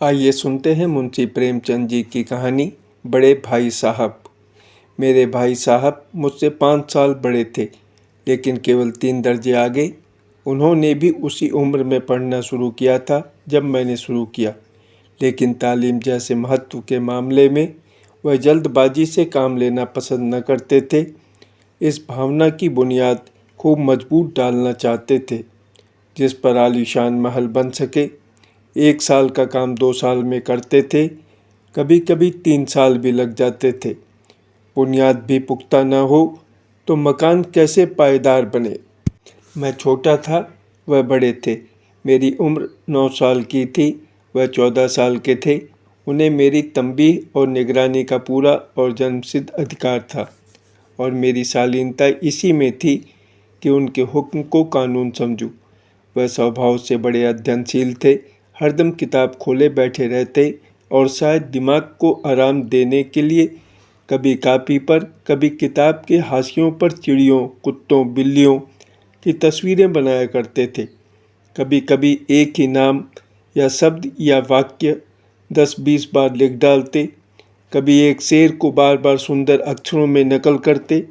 आइए सुनते हैं मुंशी प्रेमचंद जी की कहानी बड़े भाई साहब। मेरे भाई साहब मुझसे 5 साल बड़े थे, लेकिन केवल 3 दर्जे आगे। उन्होंने भी उसी उम्र में पढ़ना शुरू किया था जब मैंने शुरू किया, लेकिन तालीम जैसे महत्व के मामले में वह जल्दबाजी से काम लेना पसंद न करते थे। इस भावना की बुनियाद खूब मजबूत डालना चाहते थे, जिस पर आलीशान महल बन सके। 1 साल का काम 2 साल में करते थे, कभी कभी 3 साल भी लग जाते थे। बुनियाद भी पुख्ता न हो तो मकान कैसे पायदार बने। मैं छोटा था, वह बड़े थे। मेरी उम्र 9 साल की थी, वह 14 साल के थे। उन्हें मेरी तंबीह और निगरानी का पूरा और जन्मसिद्ध अधिकार था, और मेरी शालीनता इसी में थी कि उनके हुक्म को कानून समझूं। वह स्वभाव से बड़े अध्ययनशील थे, हरदम किताब खोले बैठे रहते और शायद दिमाग को आराम देने के लिए कभी कापी पर, कभी किताब के हाशियों पर चिड़ियों, कुत्तों, बिल्लियों की तस्वीरें बनाया करते थे। कभी कभी एक ही नाम या शब्द या वाक्य 10-20 बार लिख डालते। कभी एक शेर को बार बार सुंदर अक्षरों में नकल करते।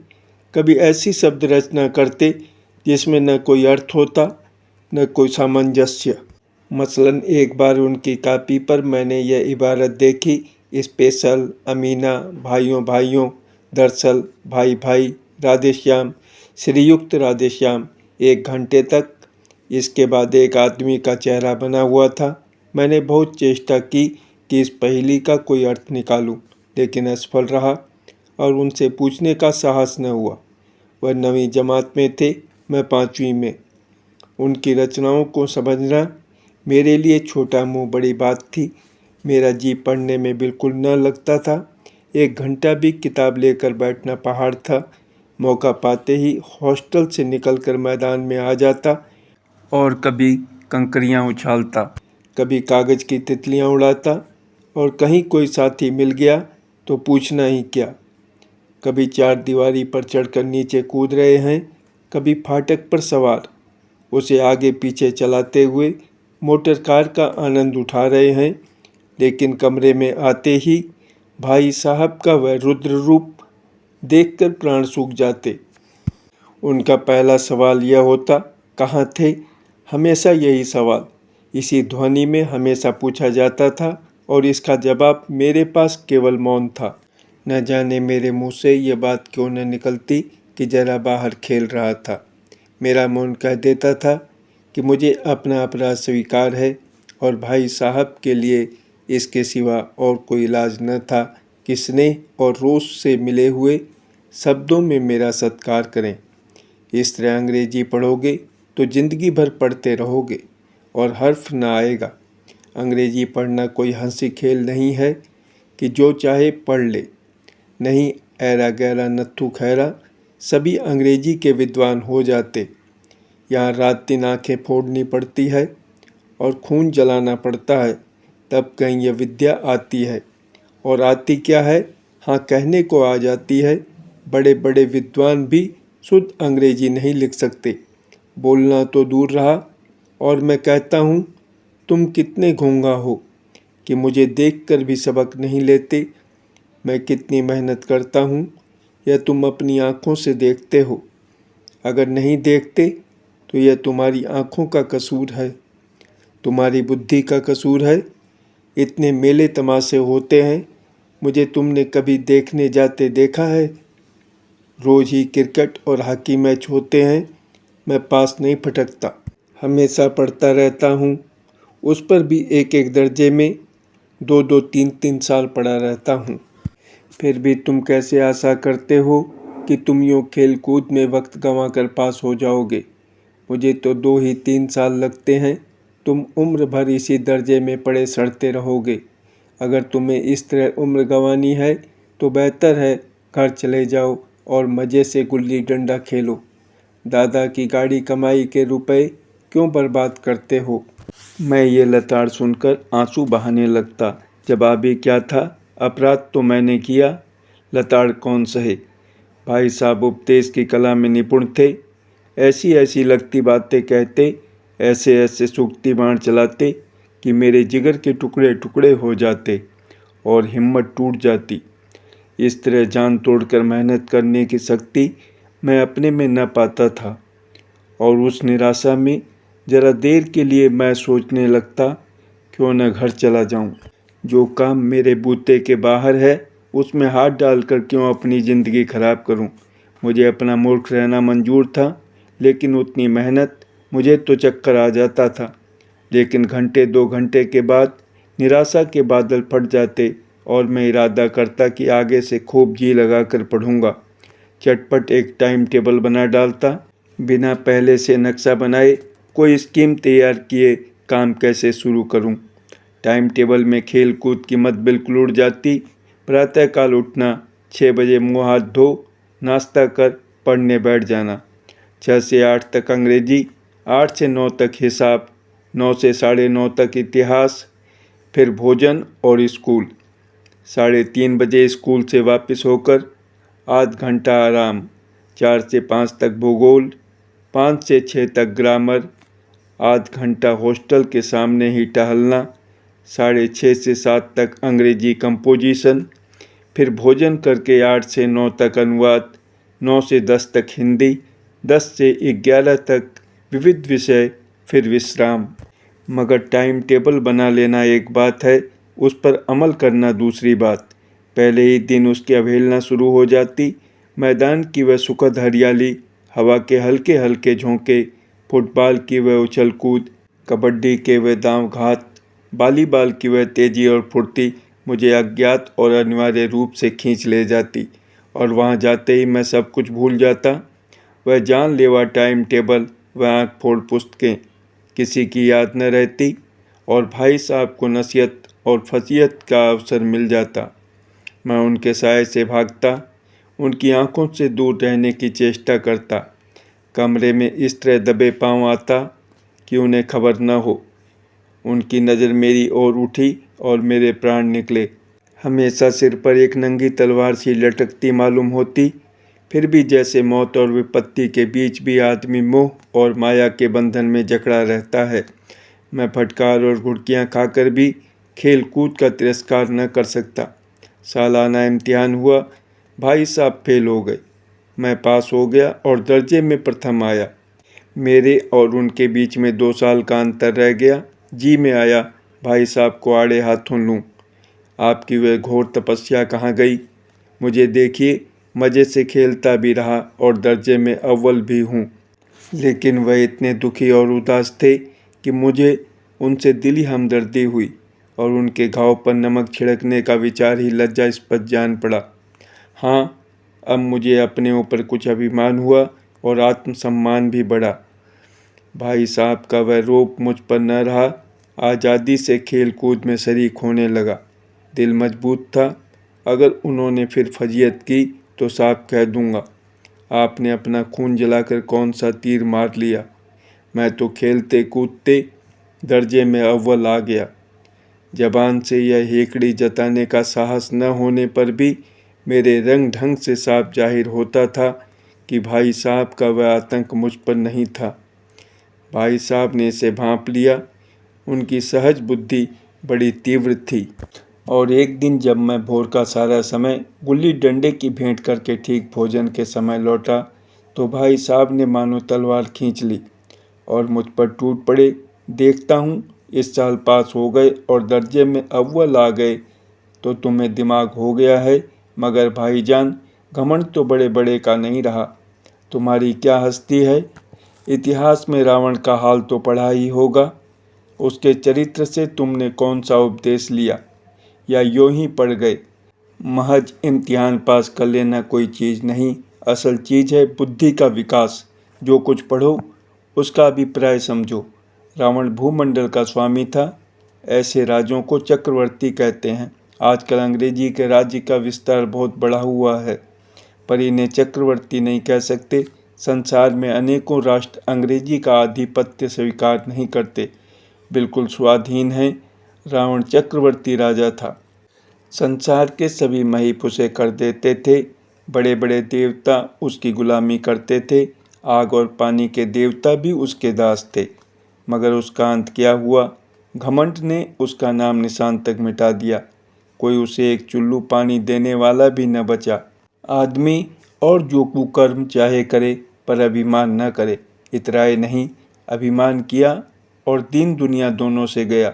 कभी ऐसी शब्द रचना करते जिसमें न कोई अर्थ होता, न कोई सामंजस्य। मसलन एक बार उनकी कापी पर मैंने यह इबारत देखी, स्पेशल, अमीना, भाइयों भाइयों, दरअसल, भाई भाई, राधेश्याम, श्रीयुक्त राधेश्याम, 1 घंटे तक। इसके बाद एक आदमी का चेहरा बना हुआ था। मैंने बहुत चेष्टा की कि इस पहेली का कोई अर्थ निकालूं, लेकिन असफल रहा और उनसे पूछने का साहस न हुआ। वह 9वीं जमात में थे, मैं 5वीं में। उनकी रचनाओं को समझना मेरे लिए छोटा मुँह बड़ी बात थी। मेरा जी पढ़ने में बिल्कुल न लगता था। 1 घंटा भी किताब लेकर बैठना पहाड़ था। मौका पाते ही हॉस्टल से निकलकर मैदान में आ जाता और कभी कंकरियाँ उछालता, कभी कागज़ की तितलियाँ उड़ाता, और कहीं कोई साथी मिल गया तो पूछना ही क्या। कभी 4 दीवारी पर चढ़कर नीचे कूद रहे हैं, कभी फाटक पर सवार, उसे आगे पीछे चलाते हुए मोटर कार का आनंद उठा रहे हैं। लेकिन कमरे में आते ही भाई साहब का वह रुद्र रूप देखकर प्राण सूख जाते। उनका पहला सवाल यह होता, कहाँ थे? हमेशा यही सवाल इसी ध्वनि में हमेशा पूछा जाता था, और इसका जवाब मेरे पास केवल मौन था। न जाने मेरे मुंह से यह बात क्यों न निकलती कि जरा बाहर खेल रहा था। मेरा मौन कह देता था कि मुझे अपना अपराध स्वीकार है, और भाई साहब के लिए इसके सिवा और कोई इलाज न था कि स्नेह और रोष से मिले हुए शब्दों में मेरा सत्कार करें। इस तरह अंग्रेजी पढ़ोगे तो ज़िंदगी भर पढ़ते रहोगे और हर्फ न आएगा। अंग्रेजी पढ़ना कोई हंसी खेल नहीं है कि जो चाहे पढ़ ले। नहीं, ऐरा गैरा नत्थु खैरा सभी अंग्रेजी के विद्वान हो जाते। यहाँ रात दिन आँखें फोड़नी पड़ती है और खून जलाना पड़ता है, तब कहीं यह विद्या आती है। और आती क्या है? हाँ, कहने को आ जाती है। बड़े बड़े विद्वान भी शुद्ध अंग्रेजी नहीं लिख सकते, बोलना तो दूर रहा। और मैं कहता हूँ, तुम कितने गूंगा हो कि मुझे देखकर भी सबक नहीं लेते। मैं कितनी मेहनत करता हूँ, यह तुम अपनी आँखों से देखते हो। अगर नहीं देखते तो यह तुम्हारी आँखों का कसूर है, तुम्हारी बुद्धि का कसूर है। इतने मेले तमाशे होते हैं, मुझे तुमने कभी देखने जाते देखा है? रोज़ ही क्रिकेट और हॉकी मैच होते हैं, मैं पास नहीं फटकता, हमेशा पढ़ता रहता हूँ। उस पर भी 1-1 दर्जे में 2-2, 3-3 साल पढ़ा रहता हूँ। फिर भी तुम कैसे आशा करते हो कि तुम यूँ खेल कूद में वक्त गंवा कर पास हो जाओगे? मुझे तो 2 ही 3 साल लगते हैं। तुम उम्र भर इसी दर्जे में पड़े सड़ते रहोगे। अगर तुम्हें इस तरह उम्र गंवानी है तो बेहतर है घर चले जाओ और मज़े से गुल्ली डंडा खेलो। दादा की गाड़ी कमाई के रुपए क्यों बर्बाद करते हो? मैं ये लताड़ सुनकर आंसू बहाने लगता। जवाबी क्या था? अपराध तो मैंने किया, लताड़ कौन सहे। भाई साहब उपदेश की कला में निपुण थे। ऐसी ऐसी लगती बातें कहते, ऐसे ऐसे सूखती बाण चलाते कि मेरे जिगर के टुकड़े टुकड़े हो जाते और हिम्मत टूट जाती। इस तरह जान तोड़कर मेहनत करने की शक्ति मैं अपने में न पाता था और उस निराशा में जरा देर के लिए मैं सोचने लगता, क्यों न घर चला जाऊं। जो काम मेरे बूते के बाहर है उसमें हाथ डालकर क्यों अपनी ज़िंदगी खराब करूं। मुझे अपना मूर्ख रहना मंजूर था, लेकिन उतनी मेहनत, मुझे तो चक्कर आ जाता था। लेकिन घंटे 2 घंटे के बाद निराशा के बादल फट जाते और मैं इरादा करता कि आगे से खूब जी लगाकर पढ़ूंगा। चटपट एक टाइम टेबल बना डालता, बिना पहले से नक्शा बनाए, कोई स्कीम तैयार किए काम कैसे शुरू करूं। टाइम टेबल में खेल कूद की मत बिल्कुल उड़ जाती। प्रातःकाल उठना, 6 बजे मुँह हाथ धो नाश्ता कर पढ़ने बैठ जाना। 6 से 8 तक अंग्रेजी, 8 से 9 तक हिसाब, 9 से 9:30 तक इतिहास, फिर भोजन और स्कूल। 3:30 बजे स्कूल से वापस होकर आध घंटा आराम। 4 से 5 तक भूगोल, 5 से 6 तक ग्रामर, आध घंटा हॉस्टल के सामने ही टहलना। 6:30 से 7 तक अंग्रेजी कंपोजिशन, फिर भोजन करके 8 से 9 तक अनुवाद, 9 से 10 तक हिंदी, 10 से 11 तक विविध विषय, फिर विश्राम। मगर टाइम टेबल बना लेना एक बात है, उस पर अमल करना दूसरी बात। पहले ही दिन उसकी अवहेलना शुरू हो जाती। मैदान की वह सुखद हरियाली, हवा के हल्के हल्के झोंके, फुटबॉल की वह उछल कूद, कबड्डी के वह दांव घात, वॉलीबॉल की वह तेजी और फुर्ती मुझे अज्ञात और अनिवार्य रूप से खींच ले जाती और वहां जाते ही मैं सब कुछ भूल जाता। वह जानलेवा टाइम टेबल, वह आँख फोड़ पुस्तकें, किसी की याद न रहती और भाई साहब को नसीहत और फसीहत का अवसर मिल जाता। मैं उनके साय से भागता, उनकी आंखों से दूर रहने की चेष्टा करता। कमरे में इस तरह दबे पांव आता कि उन्हें खबर न हो। उनकी नज़र मेरी ओर उठी और मेरे प्राण निकले। हमेशा सिर पर एक नंगी तलवार सी लटकती मालूम होती। फिर भी जैसे मौत और विपत्ति के बीच भी आदमी मोह और माया के बंधन में जकड़ा रहता है। मैं फटकार और घुड़कियाँ खाकर भी खेल कूद का तिरस्कार न कर सकता। सालाना इम्तिहान हुआ, भाई साहब फेल हो गए, मैं पास हो गया और दर्जे में प्रथम आया। मेरे और उनके बीच में 2 साल का अंतर रह गया। जी में आया भाई साहब को आड़े हाथों लूं। आपकी वह घोर तपस्या कहाँ गई? मुझे देखिए, मज़े से खेलता भी रहा और दर्जे में अव्वल भी हूँ। लेकिन वह इतने दुखी और उदास थे कि मुझे उनसे दिली हमदर्दी हुई और उनके घाव पर नमक छिड़कने का विचार ही लज्जास्पद जान पड़ा। हाँ, अब मुझे अपने ऊपर कुछ अभिमान हुआ और आत्मसम्मान भी बढ़ा। भाई साहब का वह रोब मुझ पर न रहा। आज़ादी से खेल कूद में शरीक होने लगा। दिल मजबूत था। अगर उन्होंने फिर फजीयत की तो साफ कह दूंगा, आपने अपना खून जलाकर कौन सा तीर मार लिया। मैं तो खेलते कूदते दर्जे में अव्वल आ गया। जबान से यह हेकड़ी जताने का साहस न होने पर भी मेरे रंग ढंग से साफ जाहिर होता था कि भाई साहब का वह आतंक मुझ पर नहीं था। भाई साहब ने इसे भांप लिया। उनकी सहज बुद्धि बड़ी तीव्र थी और एक दिन जब मैं भोर का सारा समय गुल्ली डंडे की भेंट करके ठीक भोजन के समय लौटा तो भाई साहब ने मानो तलवार खींच ली और मुझ पर टूट पड़े। देखता हूँ इस साल पास हो गए और दर्जे में अव्वल आ गए तो तुम्हें दिमाग हो गया है, मगर भाईजान घमंड तो बड़े बड़े का नहीं रहा। तुम्हारी क्या हस्ती है। इतिहास में रावण का हाल तो पढ़ा ही होगा। उसके चरित्र से तुमने कौन सा उपदेश लिया, या यूं ही पढ़ गए। महज इम्तिहान पास कर लेना कोई चीज़ नहीं, असल चीज़ है बुद्धि का विकास। जो कुछ पढ़ो उसका अभिप्राय समझो। रावण भूमंडल का स्वामी था। ऐसे राजों को चक्रवर्ती कहते हैं। आजकल अंग्रेजी के राज्य का विस्तार बहुत बढ़ा हुआ है, पर इन्हें चक्रवर्ती नहीं कह सकते। संसार में अनेकों राष्ट्र अंग्रेजी का आधिपत्य स्वीकार नहीं करते, बिल्कुल स्वाधीन हैं। रावण चक्रवर्ती राजा था। संसार के सभी महीप उसे कर देते थे। बड़े बड़े देवता उसकी गुलामी करते थे। आग और पानी के देवता भी उसके दास थे। मगर उसका अंत क्या हुआ? घमंड ने उसका नाम निशान तक मिटा दिया। कोई उसे एक चुल्लू पानी देने वाला भी न बचा। आदमी और जो कुकर्म चाहे करे, पर अभिमान न करे। इतराए नहीं, अभिमान किया और दीन दुनिया दोनों से गया।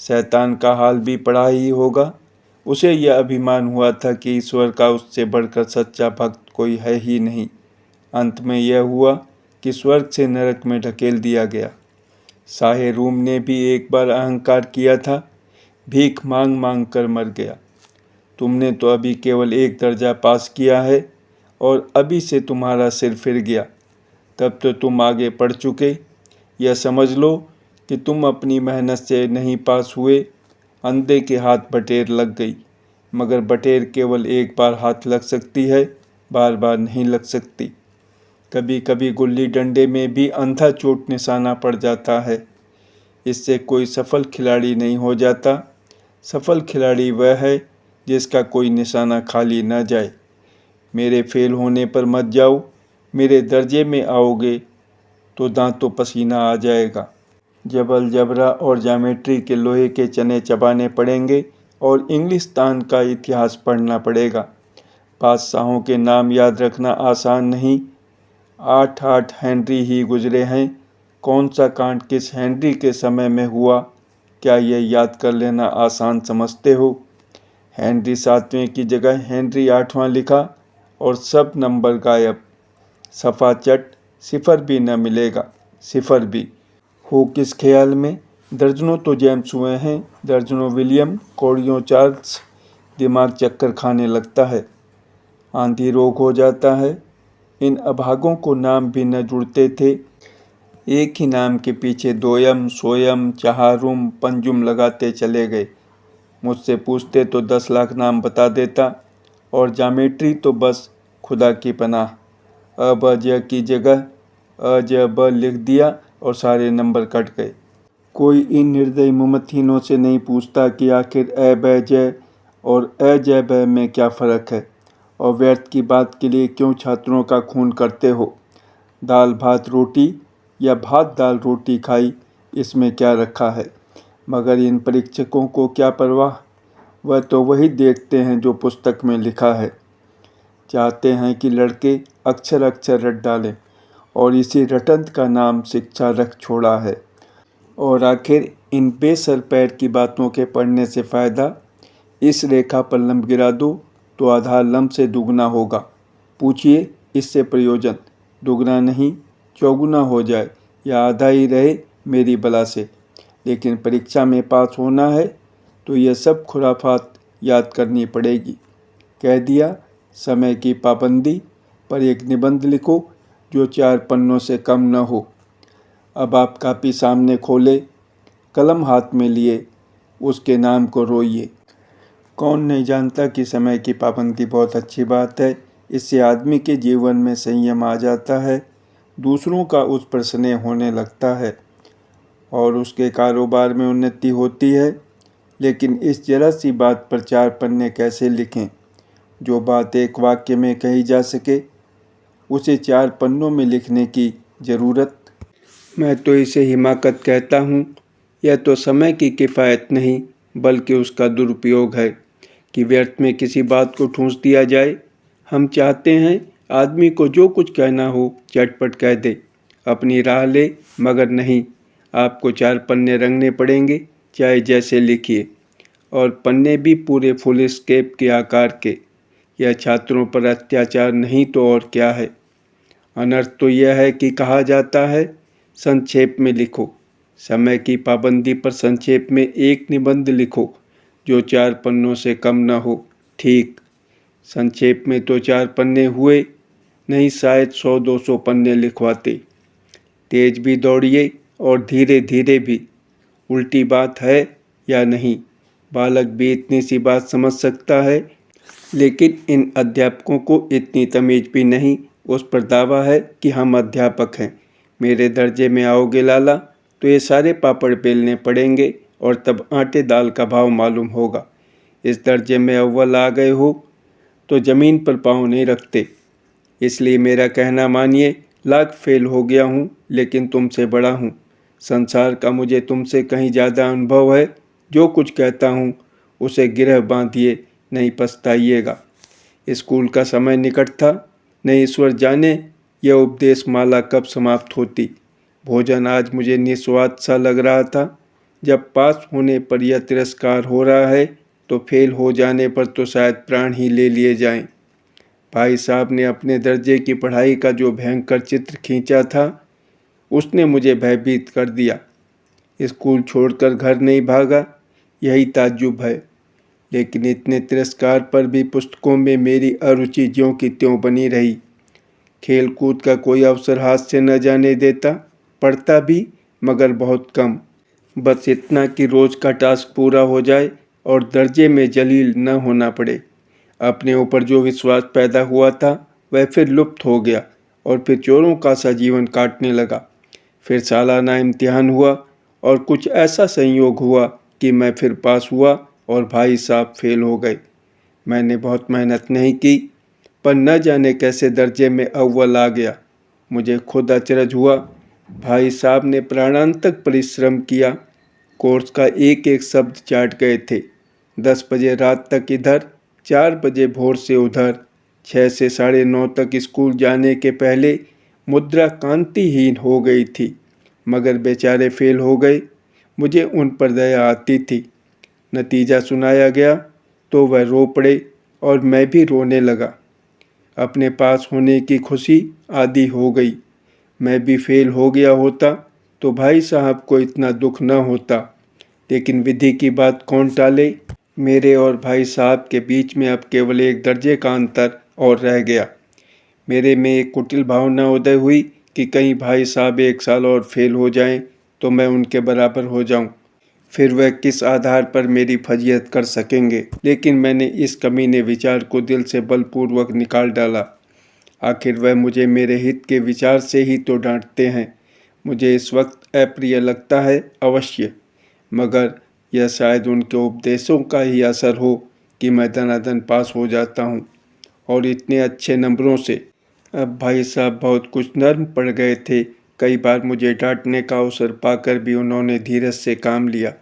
शैतान का हाल भी पड़ा ही होगा। उसे यह अभिमान हुआ था कि ईश्वर का उससे बढ़कर सच्चा भक्त कोई है ही नहीं। अंत में यह हुआ कि स्वर्ग से नरक में ढकेल दिया गया। शाहे रूम ने भी एक बार अहंकार किया था, भीख मांग मांग कर मर गया। तुमने तो अभी केवल एक दर्जा पास किया है और अभी से तुम्हारा सिर फिर गया। तब तो तुम आगे पढ़ चुके। यह समझ लो कि तुम अपनी मेहनत से नहीं पास हुए। अंधे के हाथ बटेर लग गई, मगर बटेर केवल एक बार हाथ लग सकती है, बार बार नहीं लग सकती। कभी कभी गुल्ली डंडे में भी अंधा चोट निशाना पड़ जाता है। इससे कोई सफल खिलाड़ी नहीं हो जाता। सफल खिलाड़ी वह है जिसका कोई निशाना खाली न जाए। मेरे फेल होने पर मत जाओ। मेरे दर्जे में आओगे तो दांतों पसीना आ जाएगा। जबल जबरा और ज्योमेट्री के लोहे के चने चबाने पड़ेंगे और इंग्लिस्तान का इतिहास पढ़ना पड़ेगा। बादशाहों के नाम याद रखना आसान नहीं। 8 हेनरी ही गुजरे हैं। कौन सा कांड किस हेनरी के समय में हुआ, क्या यह याद कर लेना आसान समझते हो? हेनरी 7वें की जगह हेनरी 8वां लिखा और सब नंबर गायब। सफ़ा चट, सिफर भी न मिलेगा, सिफर भी। हो किस ख्याल में? दर्जनों तो जेम्स हुए हैं, दर्जनों विलियम, कौड़ियों चार्ल्स। दिमाग चक्कर खाने लगता है, आंधी रोग हो जाता है। इन अभागों को नाम भी न जुड़ते थे। एक ही नाम के पीछे दोयम, सोयम, चहारुम, पंजुम लगाते चले गए। मुझसे पूछते तो 10 लाख नाम बता देता। और ज्योमेट्री तो बस खुदा की पनाह। अ ब ज की जगह अ ज ब लिख दिया और सारे नंबर कट गए। कोई इन निर्दयी मुमतहीनों से नहीं पूछता कि आखिर अ ब ज और अ ज ब में क्या फ़र्क है, और व्यर्थ की बात के लिए क्यों छात्रों का खून करते हो। दाल भात रोटी या भात दाल रोटी खाई, इसमें क्या रखा है। मगर इन परीक्षकों को क्या परवाह, वह तो वही देखते हैं जो पुस्तक में लिखा है। चाहते हैं कि लड़के अक्षर अक्षर रट डालें, और इसी रटंत का नाम शिक्षा रख छोड़ा है। और आखिर इन बेसर पैर की बातों के पढ़ने से फ़ायदा। इस रेखा पर लंब गिरा दो तो आधार लंब से दुगना होगा। पूछिए इससे प्रयोजन। दुगना नहीं, चौगुना हो जाए या आधा ही रहे मेरी बला से। लेकिन परीक्षा में पास होना है तो यह सब खुराफात याद करनी पड़ेगी। कह दिया, समय की पाबंदी पर एक निबंध लिखो जो 4 पन्नों से कम न हो। अब आप कापी सामने खोले, कलम हाथ में लिए, उसके नाम को रोइए। कौन नहीं जानता कि समय की पाबंदी बहुत अच्छी बात है। इससे आदमी के जीवन में संयम आ जाता है, दूसरों का उस पर स्नेह होने लगता है और उसके कारोबार में उन्नति होती है। लेकिन इस जरा सी बात पर 4 पन्ने कैसे लिखें? जो बात एक वाक्य में कही जा सके, उसे 4 पन्नों में लिखने की ज़रूरत। मैं तो इसे हिमाकत कहता हूँ। यह तो समय की किफ़ायत नहीं, बल्कि उसका दुरुपयोग है कि व्यर्थ में किसी बात को ठूंस दिया जाए। हम चाहते हैं आदमी को जो कुछ कहना हो झटपट कह दे, अपनी राह ले, मगर नहीं, आपको 4 पन्ने रंगने पड़ेंगे, चाहे जैसे लिखिए, और पन्ने भी पूरे फुल स्केप के आकार के। यह छात्रों पर अत्याचार नहीं तो और क्या है। अनर्थ तो यह है कि कहा जाता है संक्षेप में लिखो। समय की पाबंदी पर संक्षेप में एक निबंध लिखो जो 4 पन्नों से कम न हो। ठीक, संक्षेप में तो 4 पन्ने हुए, नहीं शायद 100-200 पन्ने लिखवाते। तेज भी दौड़िए और धीरे धीरे भी। उल्टी बात है या नहीं, बालक भी इतनी सी बात समझ सकता है। लेकिन इन अध्यापकों को इतनी तमीज भी नहीं। उस पर दावा है कि हम अध्यापक हैं। मेरे दर्जे में आओगे लाला तो ये सारे पापड़ बेलने पड़ेंगे और तब आटे दाल का भाव मालूम होगा। इस दर्जे में अव्वल आ गए हो तो ज़मीन पर पाँव नहीं रखते। इसलिए मेरा कहना मानिए, लाख फेल हो गया हूँ लेकिन तुमसे बड़ा हूँ। संसार का मुझे तुमसे कहीं ज़्यादा अनुभव है। जो कुछ कहता हूँ उसे गिरह बांधिए, नहीं पछताइएगा। स्कूल का समय निकट था। न ईश्वर जाने यह उपदेश माला कब समाप्त होती। भोजन आज मुझे निस्वाद सा लग रहा था। जब पास होने पर यह तिरस्कार हो रहा है तो फेल हो जाने पर तो शायद प्राण ही ले लिए जाएं। भाई साहब ने अपने दर्जे की पढ़ाई का जो भयंकर चित्र खींचा था उसने मुझे भयभीत कर दिया। स्कूल छोड़कर घर नहीं भागा, यही ताज्जुब है। लेकिन इतने तिरस्कार पर भी पुस्तकों में मेरी अरुचि ज्यों की त्यों बनी रही। खेल कूद का कोई अवसर हाथ से न जाने देता। पढ़ता भी मगर बहुत कम। बस इतना कि रोज़ का टास्क पूरा हो जाए और दर्जे में जलील न होना पड़े। अपने ऊपर जो विश्वास पैदा हुआ था वह फिर लुप्त हो गया और फिर चोरों का सा जीवन काटने लगा। फिर सालाना इम्तिहान हुआ और कुछ ऐसा संयोग हुआ कि मैं फिर पास हुआ और भाई साहब फेल हो गए। मैंने बहुत मेहनत नहीं की पर न जाने कैसे दर्जे में अव्वल आ गया। मुझे खुद अचरज हुआ। भाई साहब ने प्राणांतक परिश्रम किया। कोर्स का एक एक शब्द चाट गए थे। 10 बजे रात तक इधर, 4 बजे भोर से उधर, 6 से 9:30 तक स्कूल जाने के पहले मुद्रा कांतिहीन हो गई थी। मगर बेचारे फेल हो गए। मुझे उन पर दया आती थी। नतीजा सुनाया गया तो वह रो पड़े और मैं भी रोने लगा। अपने पास होने की खुशी आधी हो गई। मैं भी फेल हो गया होता तो भाई साहब को इतना दुख न होता। लेकिन विधि की बात कौन टाले। मेरे और भाई साहब के बीच में अब केवल एक दर्जे का अंतर और रह गया। मेरे में एक कुटिल भावना उदय हुई कि कहीं भाई साहब एक साल और फेल हो जाएं तो मैं उनके बराबर हो जाऊं। फिर वह किस आधार पर मेरी फजीहत कर सकेंगे। लेकिन मैंने इस कमीने विचार को दिल से बलपूर्वक निकाल डाला। आखिर वह मुझे मेरे हित के विचार से ही तो डांटते हैं। मुझे इस वक्त अप्रिय लगता है अवश्य, मगर यह शायद उनके उपदेशों का ही असर हो कि मैं दनादन पास हो जाता हूँ और इतने अच्छे नंबरों से। अब भाई साहब बहुत कुछ नर्म पड़ गए थे। कई बार मुझे डांटने का अवसर पाकर भी उन्होंने धीरज से काम लिया।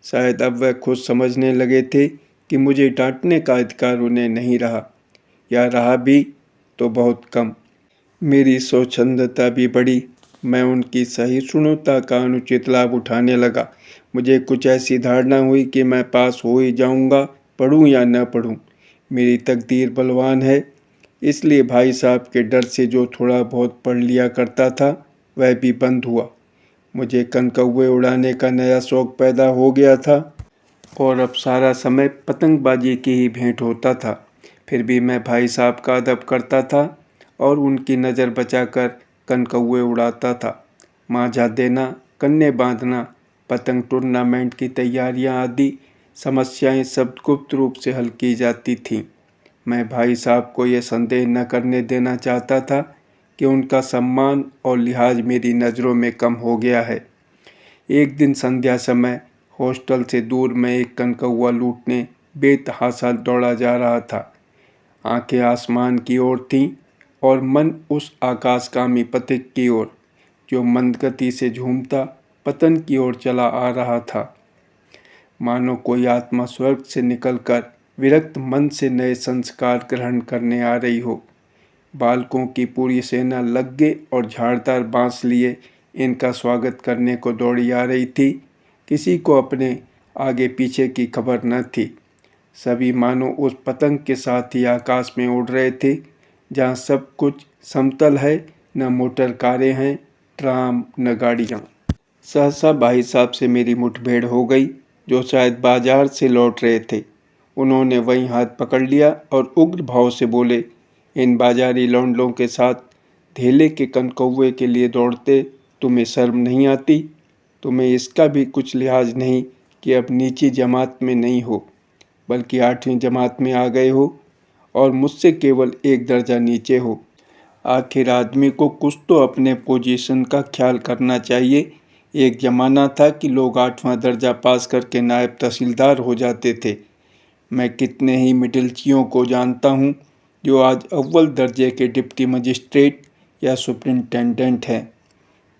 शायद अब वह खुद समझने लगे थे कि मुझे डांटने का अधिकार उन्हें नहीं रहा, या रहा भी तो बहुत कम। मेरी स्वच्छंदता भी बढ़ी। मैं उनकी सहिष्णुता का अनुचित लाभ उठाने लगा। मुझे कुछ ऐसी धारणा हुई कि मैं पास हो ही जाऊंगा, पढ़ूं या न पढ़ूं। मेरी तकदीर बलवान है। इसलिए भाई साहब के डर से जो थोड़ा बहुत पढ़ लिया करता था वह भी बंद हुआ। मुझे कनकौवे उड़ाने का नया शौक पैदा हो गया था और अब सारा समय पतंगबाजी की ही भेंट होता था। फिर भी मैं भाई साहब का अदब करता था और उनकी नज़र बचाकर कनकौवे उड़ाता था। मांझा देना, कन्ने बांधना, पतंग टूर्नामेंट की तैयारियां आदि समस्याएं सब गुप्त रूप से हल की जाती थीं। मैं भाई साहब को यह संदेह न करने देना चाहता था कि उनका सम्मान और लिहाज मेरी नज़रों में कम हो गया है। एक दिन संध्या समय हॉस्टल से दूर मैं एक कनकौवा लूटने बेतहाशा दौड़ा जा रहा था। आंखें आसमान की ओर थीं और मन उस आकाशगामी पथिक की ओर जो मंदगति से झूमता पतन की ओर चला आ रहा था। मानो कोई आत्मा स्वर्ग से निकलकर विरक्त मन से नए संस्कार ग्रहण करने आ रही हो। बालकों की पूरी सेना लग्गे और झाड़दार बांस लिए इनका स्वागत करने को दौड़ी आ रही थी। किसी को अपने आगे पीछे की खबर न थी। सभी मानो उस पतंग के साथ ही आकाश में उड़ रहे थे जहाँ सब कुछ समतल है, न मोटर कारें हैं, ट्राम न गाड़ियाँ। सहसा भाई साहब से मेरी मुठभेड़ हो गई, जो शायद बाजार से लौट रहे थे। उन्होंने वहीं हाथ पकड़ लिया और उग्र भाव से बोले, इन बाजारी लौंडों के साथ धेले के कनकौवे के लिए दौड़ते तुम्हें शर्म नहीं आती? तुम्हें इसका भी कुछ लिहाज नहीं कि अब नीची जमात में नहीं हो, बल्कि 8वीं जमात में आ गए हो और मुझसे केवल एक दर्जा नीचे हो। आखिर आदमी को कुछ तो अपने पोजीशन का ख्याल करना चाहिए। एक ज़माना था कि लोग 8वां दर्जा पास करके नायब तहसीलदार हो जाते थे। मैं कितने ही मिडिलचियों को जानता हूँ जो आज अव्वल दर्जे के डिप्टी मजिस्ट्रेट या सुपरिंटेंडेंट हैं।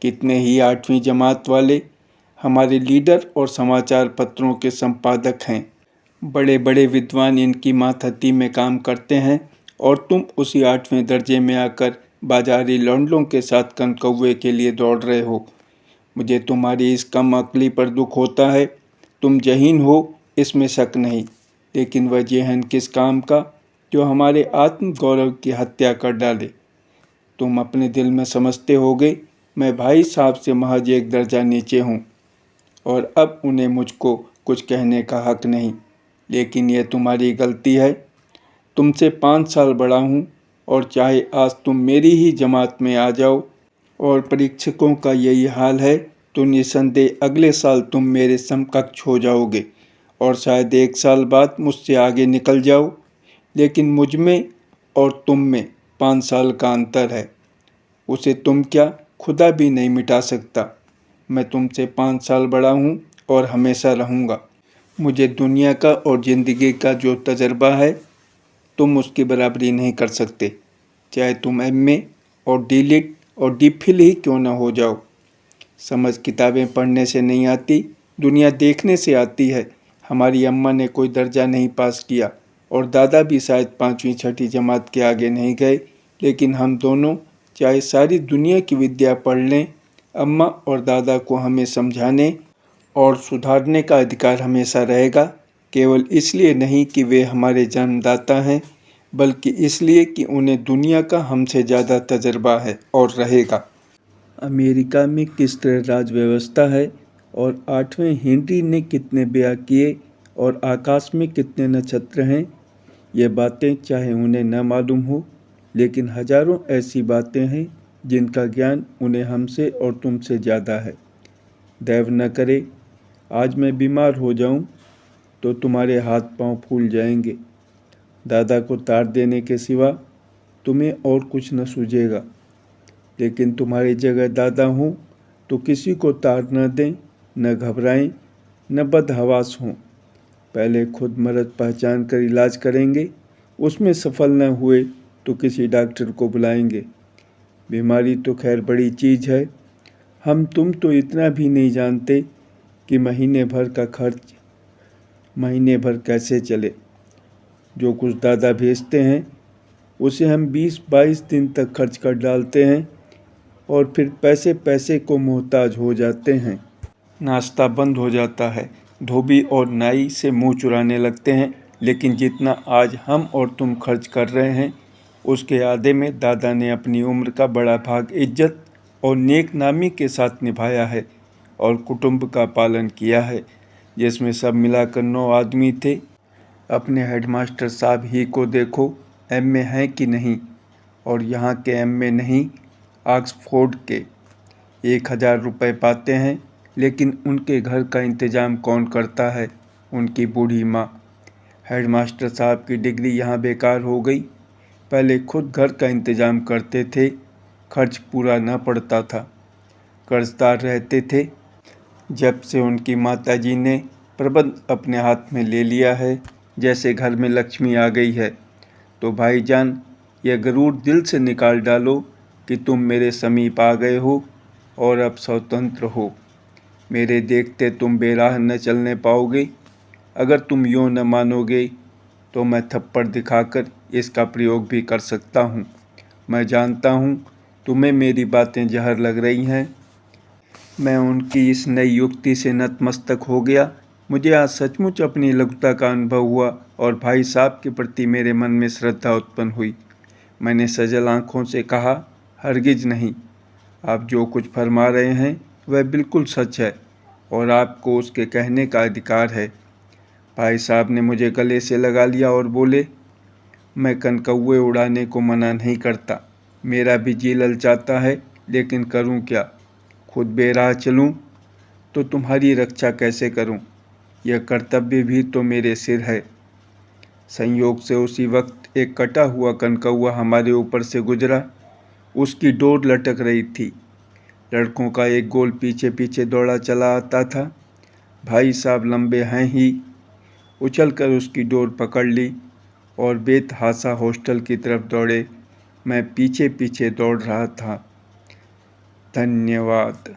कितने ही 8वीं जमात वाले हमारे लीडर और समाचार पत्रों के संपादक हैं। बड़े बड़े विद्वान इनकी मातहती में काम करते हैं और तुम उसी 8वें दर्जे में आकर बाजारी लौंडलों के साथ कनकौवे के लिए दौड़ रहे हो। मुझे तुम्हारी इस कम अक्ली पर दुख होता है। तुम जहीन हो, इसमें शक नहीं, लेकिन वह जहन किस काम का जो हमारे आत्म गौरव की हत्या कर डाले। तुम अपने दिल में समझते होगे मैं भाई साहब से महज एक दर्जा नीचे हूँ और अब उन्हें मुझको कुछ कहने का हक नहीं, लेकिन यह तुम्हारी गलती है। तुमसे 5 साल बड़ा हूँ और चाहे आज तुम मेरी ही जमात में आ जाओ और परीक्षकों का यही हाल है तो निसंदेह अगले साल तुम मेरे समकक्ष हो जाओगे और शायद 1 साल बाद मुझसे आगे निकल जाओ, लेकिन मुझ में और तुम में 5 साल का अंतर है। उसे तुम क्या खुदा भी नहीं मिटा सकता। मैं तुमसे 5 साल बड़ा हूँ और हमेशा रहूँगा। मुझे दुनिया का और ज़िंदगी का जो तजर्बा है तुम उसकी बराबरी नहीं कर सकते, चाहे तुम MA और D.Litt और D.Phil ही क्यों न हो जाओ। समझ किताबें पढ़ने से नहीं आती, दुनिया देखने से आती है। हमारी अम्मा ने कोई दर्जा नहीं पास किया और दादा भी शायद 5वीं 6ठी जमात के आगे नहीं गए, लेकिन हम दोनों चाहे सारी दुनिया की विद्या पढ़ लें, अम्मा और दादा को हमें समझाने और सुधारने का अधिकार हमेशा रहेगा, केवल इसलिए नहीं कि वे हमारे जन्मदाता हैं, बल्कि इसलिए कि उन्हें दुनिया का हमसे ज़्यादा तजर्बा है और रहेगा। अमेरिका में किस तरह राज व्यवस्था है और 8वें हेनरी ने कितने ब्याह किए और आकाश में कितने नक्षत्र हैं, ये बातें चाहे उन्हें न मालूम हो, लेकिन हजारों ऐसी बातें हैं जिनका ज्ञान उन्हें हमसे और तुमसे ज़्यादा है। दैव न करे आज मैं बीमार हो जाऊं तो तुम्हारे हाथ पांव फूल जाएंगे। दादा को तार देने के सिवा तुम्हें और कुछ न सूझेगा, लेकिन तुम्हारी जगह दादा हूँ तो किसी को तार न दें, न घबराएं, न बदहवास हों। पहले खुद मर्ज पहचान कर इलाज करेंगे, उसमें सफल न हुए तो किसी डॉक्टर को बुलाएंगे। बीमारी तो खैर बड़ी चीज़ है, हम तुम तो इतना भी नहीं जानते कि महीने भर का खर्च महीने भर कैसे चले। जो कुछ दादा भेजते हैं उसे हम 20-22 दिन तक खर्च कर डालते हैं और फिर पैसे पैसे को मोहताज हो जाते हैं। नाश्ता बंद हो जाता है, धोबी और नाई से मुंह चुराने लगते हैं, लेकिन जितना आज हम और तुम खर्च कर रहे हैं उसके आधे में दादा ने अपनी उम्र का बड़ा भाग इज्जत और नेक नामी के साथ निभाया है और कुटुंब का पालन किया है, जिसमें सब मिलाकर 9 आदमी थे। अपने हेडमास्टर साहब ही को देखो, MA हैं कि नहीं, और यहाँ के MA नहीं, ऑक्सफोर्ड के। 1000 रुपये पाते हैं, लेकिन उनके घर का इंतज़ाम कौन करता है? उनकी बूढ़ी माँ। हेडमास्टर साहब की डिग्री यहाँ बेकार हो गई। पहले खुद घर का इंतज़ाम करते थे, खर्च पूरा न पड़ता था, कर्जदार रहते थे। जब से उनकी माताजी ने प्रबंध अपने हाथ में ले लिया है, जैसे घर में लक्ष्मी आ गई है, तो भाईजान यह गरूर दिल से निकाल डालो कि तुम मेरे समीप आ गए हो और अब स्वतंत्र हो। मेरे देखते तुम बेराह न चलने पाओगे। अगर तुम यूँ न मानोगे तो मैं थप्पड़ दिखाकर इसका प्रयोग भी कर सकता हूँ। मैं जानता हूँ तुम्हें मेरी बातें जहर लग रही हैं। मैं उनकी इस नई युक्ति से नतमस्तक हो गया। मुझे आज सचमुच अपनी लघुता का अनुभव हुआ और भाई साहब के प्रति मेरे मन में श्रद्धा उत्पन्न हुई। मैंने सजल आँखों से कहा, हरगिज नहीं, आप जो कुछ फरमा रहे हैं वह बिल्कुल सच है और आपको उसके कहने का अधिकार है। भाई साहब ने मुझे गले से लगा लिया और बोले, मैं कनकौवे उड़ाने को मना नहीं करता, मेरा भी जी ललचाता है, लेकिन करूं क्या? खुद बेराह चलूं तो तुम्हारी रक्षा कैसे करूं? यह कर्तव्य भी तो मेरे सिर है। संयोग से उसी वक्त एक कटा हुआ कनकौवा हमारे ऊपर से गुजरा। उसकी डोर लटक रही थी। लड़कों का एक गोल पीछे पीछे दौड़ा चला आता था। भाई साहब लंबे हैं ही, उछलकर उसकी डोर पकड़ ली और बेतहासा हॉस्टल की तरफ दौड़े। मैं पीछे पीछे दौड़ रहा था। धन्यवाद।